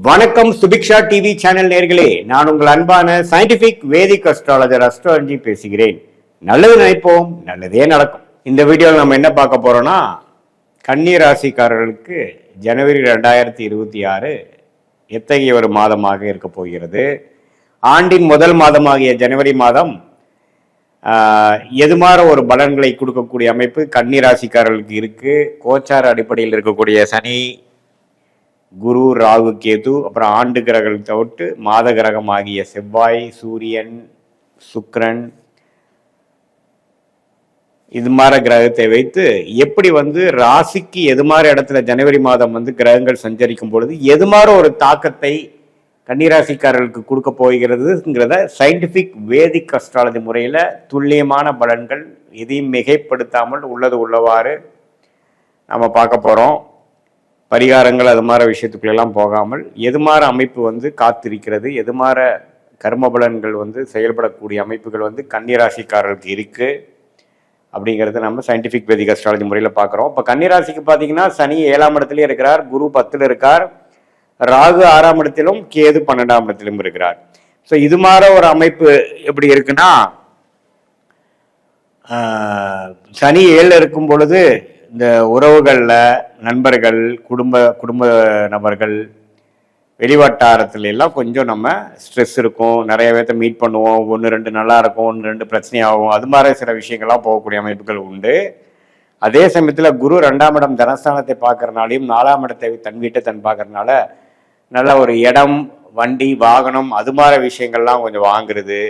வணக்கம் Subiksha TV channel நேர்களே, நான் உங்கள் அன்பான சயின்டிபிக் வேதிக் அஸ்ட்ராலஜர் அஸ்ட்ராலஜி பேசுகிறேன். நல்லது நினைப்போம், நல்லதே நடக்கும். இந்த வீடியோவில் நம்ம என்ன பார்க்க போறோம்னா, கன்னி ராசிக்காரர்களுக்கு ஜனவரி 2026 எத்தகைய ஒரு மாதமாக இருக்க போகிறது. ஆண்டின் முதல் மாதமாகிய ஜனவரி மாதம் எதுமாற ஒரு பலன்களை கொடுக்கக்கூடிய அமைப்பு கன்னி ராசிக்காரர்களுக்கு இருக்கு. கோச்சார அடிப்படையில் இருக்கக்கூடிய சனி, குரு, ராகு, கேது, அப்புறம் ஆண்டு கிரகங்கள் தவிர்த்து மாத கிரகம் ஆகிய செவ்வாய், சூரியன், சுக்கிரன், இது மாதிரி கிரகத்தை வைத்து எப்படி ராசிக்கு எது மாதிரி இடத்துல ஜனவரி மாதம் கிரகங்கள் சஞ்சரிக்கும் பொழுது எது மாதிரி ஒரு தாக்கத்தை கன்னிராசிக்காரர்களுக்கு கொடுக்க போகிறதுங்கிறத சயின்டிபிக் வேதிக் அஸ்ட்ராலஜி முறையில் துல்லியமான பலன்கள் எதையும் மிகைப்படுத்தாமல் உள்ளது உள்ளவாறு நம்ம பார்க்க போகிறோம். பரிகாரங்கள் அது மாதிரி விஷயத்துக்குள்ளெல்லாம் போகாமல் எது மாதிரி அமைப்பு காத்திருக்கிறது, எது மாதிரி கர்ம பலன்கள் செயல்படக்கூடிய அமைப்புகள் கன்னிராசிக்காரர்களுக்கு இருக்கு அப்படிங்கிறத நம்ம சயின்டிபிக் வேதிக் அஸ்ட்ராலஜி முறையில் பார்க்குறோம். இப்போ கன்னிராசிக்கு பார்த்தீங்கன்னா சனி 7ஆம் இடத்துலயே இருக்கிறார், குரு 10ல் இருக்கார், ராகு 6ஆம் இடத்திலும், கேது 12ஆம் இடத்திலும் இருக்கிறார். ஸோ இது மாதிரி ஒரு அமைப்பு எப்படி இருக்குன்னா, சனி 7ல் இருக்கும் பொழுது இந்த உறவுகளில் நண்பர்கள், குடும்ப நபர்கள், வெளிவட்டாரத்துல எல்லாம் கொஞ்சம் நம்ம ஸ்ட்ரெஸ் இருக்கும். நிறைய பேர்த்த மீட் பண்ணுவோம், 1-2 நல்லா இருக்கும், 1-2 பிரச்சனையாகும், அது மாதிரி சில விஷயங்கள்லாம் போகக்கூடிய அமைப்புகள் உண்டு. அதே சமயத்தில் குரு 2ஆம் இடம் தனஸ்தானத்தை பார்க்கறனாலையும் 4ஆம் இடத்தை தன் வீட்டை பார்க்கறனால நல்ல ஒரு இடம், வண்டி, வாகனம், அது மாதிரி விஷயங்கள்லாம் கொஞ்சம் வாங்குறது.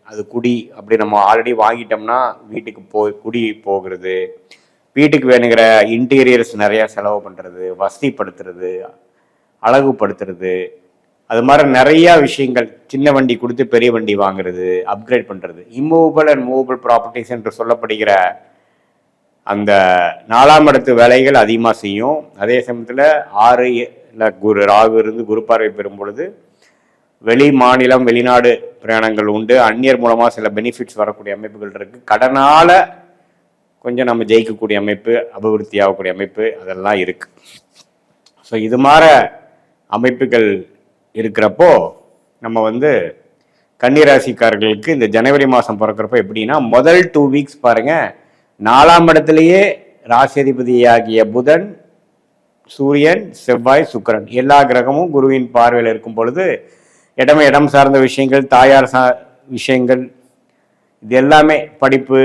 அது குடி அப்படி நம்ம ஆல்ரெடி வாங்கிட்டோம்னா வீட்டுக்கு குடி போகிறது, வீட்டுக்கு வேணுங்கிற இன்டீரியர்ஸ் நிறையா செலவு பண்ணுறது, வசதிப்படுத்துறது, அழகுப்படுத்துறது, அது மாதிரி நிறையா விஷயங்கள். சின்ன வண்டி கொடுத்து பெரிய வண்டி வாங்குறது, அப்கிரேட் பண்ணுறது, இம்மூவபிள் அண்ட் மூவபிள் ப்ராப்பர்ட்டிஸ் என்று சொல்லப்படுகிற அந்த 4ஆம் இடத்து வேலைகள் அதிகமாக செய்யும். அதே சமயத்தில் 6 ராகு இருந்து குரு பார்வை பெறும் பொழுது வெளி மாநிலம், வெளிநாடு பிரயாணங்கள் உண்டு. அந்நியர் மூலமாக சில பெனிஃபிட்ஸ் வரக்கூடிய அமைப்புகள் இருக்குது. கடனால் கொஞ்சம் நம்ம ஜெயிக்கக்கூடிய அமைப்பு, அபிவிருத்தி ஆகக்கூடிய அமைப்பு, அதெல்லாம் இருக்கு. ஸோ இது மாதிரி அமைப்புகள் இருக்கிறப்போ நம்ம கன்னிராசிக்காரர்களுக்கு இந்த ஜனவரி மாதம் பிறக்கிறப்போ எப்படின்னா, முதல் 2 வீக்ஸ் பாருங்க, 4ஆம் இடத்துலையே ராசியதிபதியாகிய புதன், சூரியன், செவ்வாய், சுக்கிரன் எல்லா கிரகமும் குருவின் பார்வையில் இருக்கும் பொழுது இடம் சார்ந்த விஷயங்கள், தாயார் விஷயங்கள், இது எல்லாமே, படிப்பு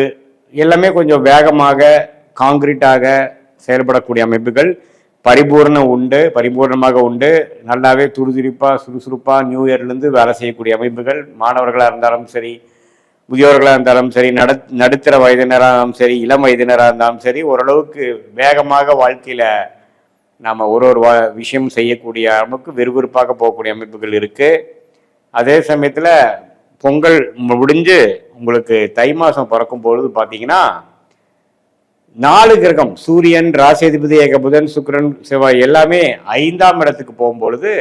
எல்லாமே கொஞ்சம் வேகமாக காங்கிரீட்டாக செயல்படக்கூடிய அமைப்புகள் பரிபூர்ணமாக உண்டு. நல்லாவே துருதுரிப்பாக சுறுசுறுப்பாக நியூ இயர்லேருந்து வேலை செய்யக்கூடிய அமைப்புகள். மாணவர்களாக இருந்தாலும் சரி, முதியோர்களாக இருந்தாலும் சரி, நடுத்தர வயதினராக இருந்தாலும் சரி, இளம் வயதினராக இருந்தாலும் சரி, ஓரளவுக்கு வேகமாக வாழ்க்கையில் நாம் ஒரு விஷயம் செய்யக்கூடிய அளவுக்கு விறுவிறுப்பாக போகக்கூடிய அமைப்புகள் இருக்குது. அதே சமயத்தில் பொங்கல் முடிஞ்சு உங்களுக்கு தை மாதம் பிறக்கும் பொழுது பார்த்தீங்கன்னா 4 கிரகம், சூரியன், ராசியதிபதி புதன், சுக்கிரன், செவ்வாய் எல்லாமே 5ஆம் இடத்துக்கு போகும்பொழுது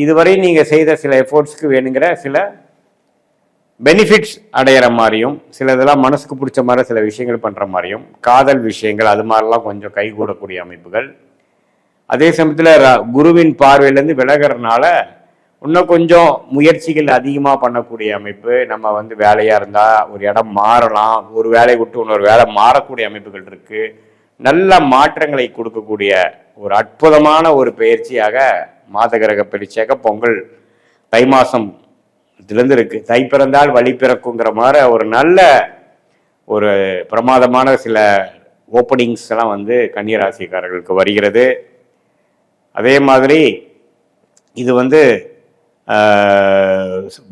இதுவரை நீங்கள் செய்த சில எஃபோர்ட்ஸ்க்கு வேணுங்கிற சில பெனிஃபிட்ஸ் அடையிற மாதிரியும், சில இதெல்லாம் மனசுக்கு பிடிச்ச மாதிரி சில விஷயங்கள் பண்ணுற மாதிரியும், காதல் விஷயங்கள் அது மாதிரிலாம் கொஞ்சம் கைகூடக்கூடிய அமைப்புகள். அதே சமயத்தில் குருவின் பார்வையிலேருந்து விலகிறதுனால இன்னும் கொஞ்சம் முயற்சிகள் அதிகமாக பண்ணக்கூடிய அமைப்பு. நம்ம வேலையாக இருந்தால் ஒரு இடம் மாறலாம், ஒரு வேலையை விட்டு இன்னொரு வேலை மாறக்கூடிய அமைப்புகள் இருக்குது. நல்ல மாற்றங்களை கொடுக்கக்கூடிய ஒரு அற்புதமான ஒரு பயிற்சியாக மாத கிரக பயிற்சியாக பொங்கல் தை மாதம் இதுலேருந்து இருக்குது. தை பிறந்தால் வழி பிறக்குங்கிற மாதிரி ஒரு நல்ல ஒரு பிரமாதமான சில ஓப்பனிங்ஸ் எல்லாம் கன்னிராசிக்காரர்களுக்கு வருகிறது. அதே மாதிரி இது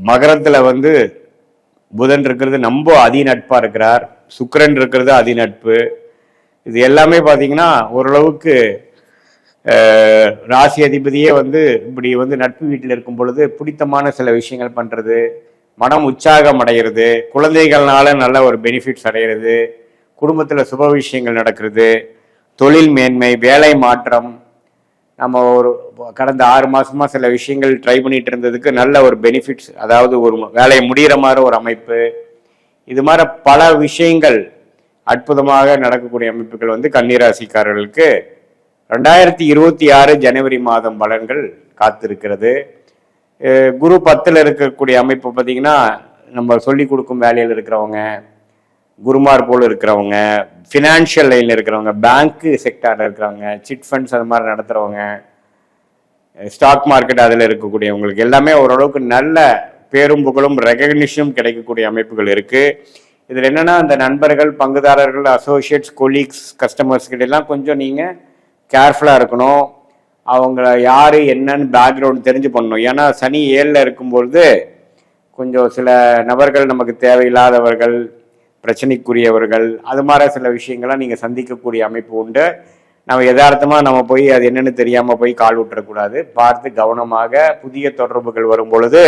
மகரத்தில் புதன் இருக்கிறது ரொம்ப அதிநட்பாக இருக்கிறார், சுக்கிரன் இருக்கிறது அதிநட்பு. இது எல்லாமே பார்த்தீங்கன்னா ஓரளவுக்கு ராசி அதிபதியே இப்படி நட்பு வீட்டில் இருக்கும் பொழுது பிடித்தமான சில விஷயங்கள் பண்ணுறது, மனம் உற்சாகம் அடைகிறது, குழந்தைகள்னால நல்ல ஒரு பெனிஃபிட்ஸ் அடைகிறது, குடும்பத்தில் சுப விஷயங்கள் நடக்கிறது, தொழில் மேன்மை, வேலை மாற்றம். நம்ம ஒரு கடந்த 6 மாதமாக சில விஷயங்கள் ட்ரை பண்ணிட்டு இருந்ததுக்கு நல்ல ஒரு பெனிஃபிட்ஸ், அதாவது ஒரு வேலையை முடிகிற மாதிரி ஒரு அமைப்பு, இது மாதிரி பல விஷயங்கள் அற்புதமாக நடக்கக்கூடிய அமைப்புகள் கன்னிராசிக்காரர்களுக்கு 2026 ஜனவரி மாதம் பலன்கள் காத்திருக்கிறது. குரு 10ல் இருக்கக்கூடிய அமைப்பு பார்த்தீங்கன்னா, நம்ம சொல்லி கொடுக்கும் வேலையில் இருக்கிறவங்க, குருமார் போல் இருக்கிறவங்க, ஃபினான்ஷியல் லைனில் இருக்கிறவங்க, பேங்க்கு செக்டாரில் இருக்கிறவங்க, சிட் ஃபண்ட்ஸ் அது மாதிரி நடத்துகிறவங்க, ஸ்டாக் மார்க்கெட் அதில் இருக்கக்கூடியவங்களுக்கு எல்லாமே ஓரளவுக்கு நல்ல பேரும் புகழும் ரெகக்னிஷனும் கிடைக்கக்கூடிய அமைப்புகள் இருக்குது. இதில் என்னென்னா, அந்த நண்பர்கள், பங்குதாரர்கள், அசோசியேட்ஸ், கொலீக்ஸ், கஸ்டமர்ஸ் கிட்ட எல்லாம் கொஞ்சம் நீங்கள் கேர்ஃபுல்லாக இருக்கணும். அவங்கள யார் என்னன்னு பேக்ரவுண்ட் தெரிஞ்சு பண்ணணும். ஏன்னா சனி 7ல் இருக்கும்பொழுது கொஞ்சம் சில நபர்கள் நமக்கு தேவையில்லாதவர்கள், பிரச்சனைக்குரியவர்கள், அது மாதிரி சில விஷயங்கள்லாம் நீங்கள் சந்திக்கக்கூடிய அமைப்பு உண்டு. நம்ம யதார்த்தமாக நம்ம போய் அது என்னென்னு தெரியாமல் போய் கால் விட்டுறக்கூடாது. பார்த்து கவனமாக புதிய தொடர்புகள் வரும் பொழுது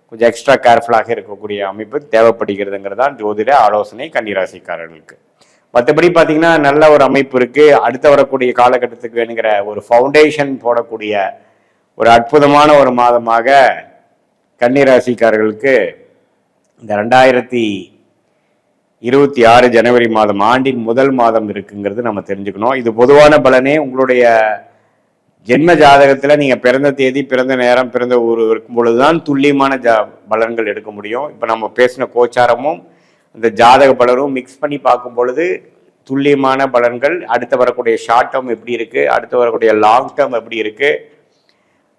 கொஞ்சம் எக்ஸ்ட்ரா கேர்ஃபுல்லாக இருக்கக்கூடிய அமைப்பு தேவைப்படுகிறதுங்கிறதான் ஜோதிட ஆலோசனை கன்னிராசிக்காரர்களுக்கு. மற்றபடி பார்த்தீங்கன்னா நல்ல ஒரு அமைப்பு இருக்குது. அடுத்த வரக்கூடிய காலகட்டத்துக்கு வேணுங்கிற ஒரு ஃபவுண்டேஷன் போடக்கூடிய ஒரு அற்புதமான ஒரு மாதமாக கன்னிராசிக்காரர்களுக்கு இந்த 2026 ஜனவரி மாதம், ஆண்டின் முதல் மாதம் இருக்குங்கிறது நம்ம தெரிஞ்சுக்கணும். இது பொதுவான பலனே. உங்களுடைய ஜென்ம ஜாதகத்தில் நீங்கள் பிறந்த தேதி, பிறந்த நேரம், பிறந்த ஊர் இருக்கும் பொழுதுதான் துல்லியமான பலன்கள் எடுக்க முடியும். இப்போ நம்ம பேசின கோச்சாரமும் இந்த ஜாதக பலனும் மிக்ஸ் பண்ணி பார்க்கும் பொழுது துல்லியமான பலன்கள், அடுத்து வரக்கூடிய ஷார்ட் டேர்ம் எப்படி இருக்குது, அடுத்து வரக்கூடிய லாங் டேர்ம் எப்படி இருக்குது,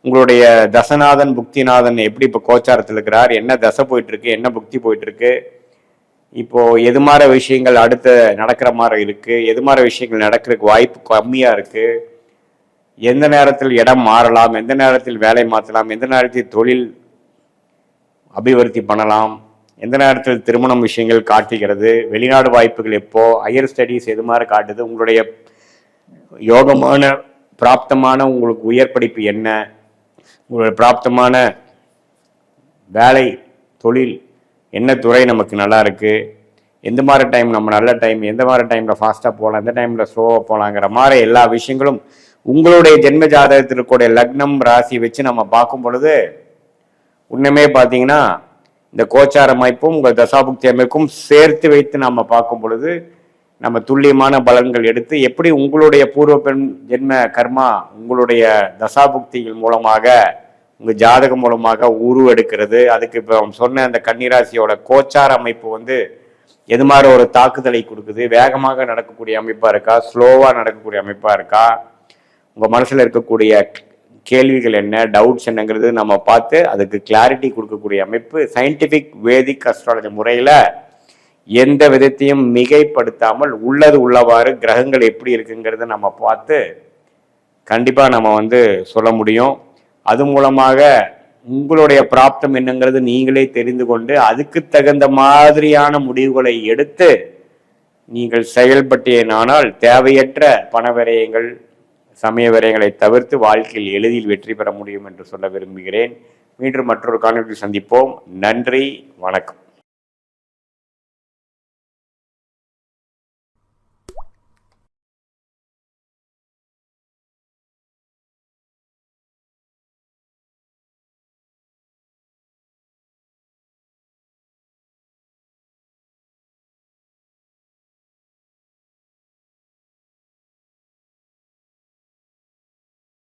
உங்களுடைய தசநாதன் புக்திநாதன் எப்படி இப்போ கோச்சாரத்தில் இருக்கிறார், என்ன தசை போயிட்டுருக்கு, என்ன புக்தி போயிட்டுருக்கு, இப்போது எது மாதிரி விஷயங்கள் அடுத்து நடக்கிற மாதிரி இருக்குது, எது மாதிரி விஷயங்கள் நடக்கிறதுக்கு வாய்ப்பு கம்மியாக இருக்குது, எந்த நேரத்தில் இடம் மாறலாம், எந்த நேரத்தில் வேலை மாற்றலாம், எந்த நேரத்தில் தொழில் அபிவிருத்தி பண்ணலாம், எந்த நேரத்தில் திருமணம் விஷயங்கள் காட்டுகிறது, வெளிநாடு வாய்ப்புகள் எப்போ, ஹையர் ஸ்டடீஸ் எது மாதிரி காட்டுது, உங்களுடைய யோகமான பிராப்தமான உங்களுக்கு உயர் படிப்பு என்ன, உங்களுடைய பிராப்தமான வேலை தொழில் என்ன துறை நமக்கு நல்லா இருக்குது, எந்த மாதிரி டைம் நம்ம நல்ல டைம், எந்த மாதிரி டைமில் ஃபாஸ்ட்டாக போகலாம், எந்த டைமில் ஸ்லோவாக போகலாங்கிற மாதிரி எல்லா விஷயங்களும் உங்களுடைய ஜென்ம ஜாதகத்திற்குடைய லக்னம் ராசி வச்சு நம்ம பார்க்கும் பொழுது உண்மையே பார்த்தீங்கன்னா இந்த கோச்சார அமைப்பும் உங்கள் தசாபுக்தி அமைப்பும் சேர்த்து வைத்து நம்ம பார்க்கும் பொழுது நம்ம துல்லியமான பலன்கள் எடுத்து எப்படி உங்களுடைய பூர்வ பெண் ஜென்ம கர்மா உங்களுடைய தசாபுக்திகள் மூலமாக உங்கள் ஜாதகம் மூலமாக உருவெடுக்கிறது. அதுக்கு இப்போ சொன்ன அந்த கன்னிராசியோட கோச்சார அமைப்பு எது மாதிரி ஒரு தாக்குதலை கொடுக்குது, வேகமாக நடக்கக்கூடிய அமைப்பாக இருக்கா, ஸ்லோவாக நடக்கக்கூடிய அமைப்பாக இருக்கா, உங்கள் மனசில் இருக்கக்கூடிய கேள்விகள் என்ன, டவுட்ஸ் என்னங்கிறது நம்ம பார்த்து அதுக்கு கிளாரிட்டி கொடுக்கக்கூடிய அமைப்பு. சயின்டிஃபிக் வேதிக் அஸ்ட்ராலஜி முறையில் எந்த விதத்தையும் மிகைப்படுத்தாமல் உள்ளது உள்ளவாறு கிரகங்கள் எப்படி இருக்குங்கிறத நம்ம பார்த்து கண்டிப்பாக நம்ம சொல்ல முடியும். அது மூலமாக உங்களுடைய பிராப்தம் என்னங்கிறது நீங்களே தெரிந்து கொண்டு அதுக்கு தகுந்த மாதிரியான முடிவுகளை எடுத்து நீங்கள் செயல்பட்டேனானால் தேவையற்ற பண விரயங்கள், சமய விரயங்களை தவிர்த்து வாழ்க்கையில் எளிதில் வெற்றி பெற முடியும் என்று சொல்ல விரும்புகிறேன். மீண்டும் மற்றொரு காணொளியில் சந்திப்போம். நன்றி, வணக்கம்.